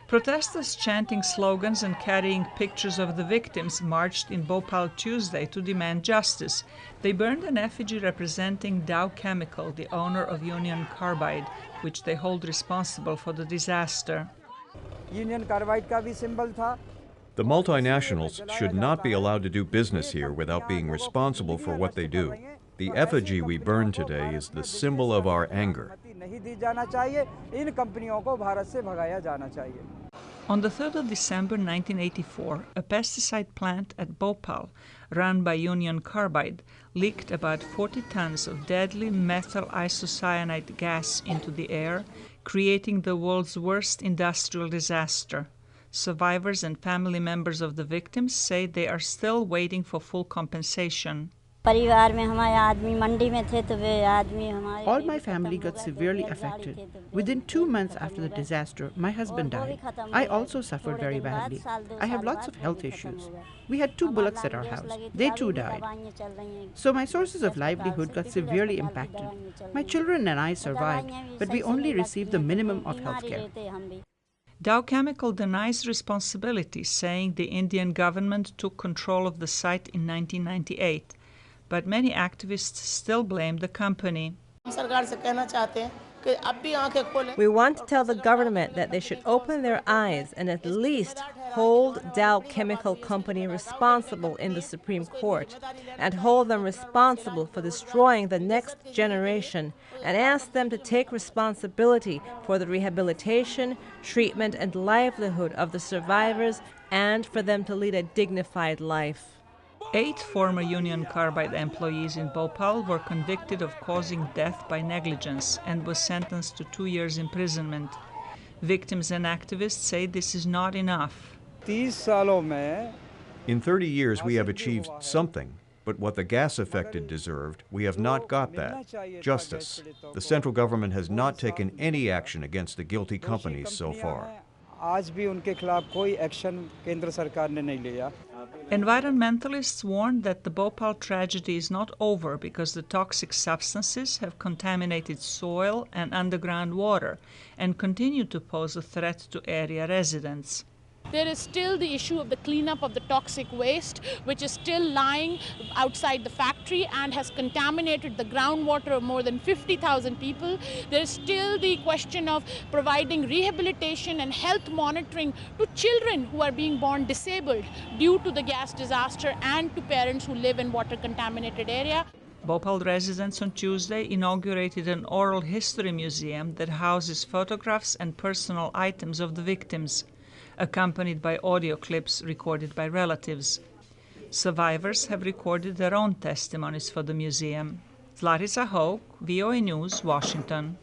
Protesters chanting slogans and carrying pictures of the victims marched in Bhopal Tuesday to demand justice. They burned an effigy representing Dow Chemical, the owner of Union Carbide, which they hold responsible for the disaster. Union Carbide का भी symbol था. The multinationals should not be allowed to do business here without being responsible for what they do. The effigy we burned today is the symbol of our anger. On the 3rd of December 1984, a pesticide plant at Bhopal, run by Union Carbide, leaked about 40 tons of deadly methyl isocyanate gas into the air, creating the world's worst industrial disaster. Survivors and family members of the victims say they are still waiting for full compensation. All my family got severely affected. Within 2 months after the disaster, my husband died. I also suffered very badly. I have lots of health issues. We had 2 bullocks at our house. They too died. So my sources of livelihood got severely impacted. My children and I survived, but we only received the minimum of health care. Dow Chemical denies responsibility, saying the Indian government took control of the site in 1998. But many activists still blame the company. We want to tell the government that they should open their eyes and at least hold Dow Chemical Company responsible in the Supreme Court and hold them responsible for destroying the next generation and ask them to take responsibility for the rehabilitation, treatment, and livelihood of the survivors and for them to lead a dignified life. 8 former Union Carbide employees in Bhopal were convicted of causing death by negligence and was sentenced to 2 years imprisonment. Victims and activists say this is not enough. In 30 years we have achieved something, but what the gas-affected deserved, we have not got that. Justice. The central government has not taken any action against the guilty companies so far. Environmentalists warn that the Bhopal tragedy is not over because the toxic substances have contaminated soil and underground water and continue to pose a threat to area residents. There is still the issue of the cleanup of the toxic waste, which is still lying outside the factory and has contaminated the groundwater of more than 50,000 people. There is still the question of providing rehabilitation and health monitoring to children who are being born disabled due to the gas disaster and to parents who live in water-contaminated area. Bhopal residents on Tuesday inaugurated an oral history museum that houses photographs and personal items of the victims, accompanied by audio clips recorded by relatives. Survivors have recorded their own testimonies for the museum. Zlatica Hoke, VOA News, Washington.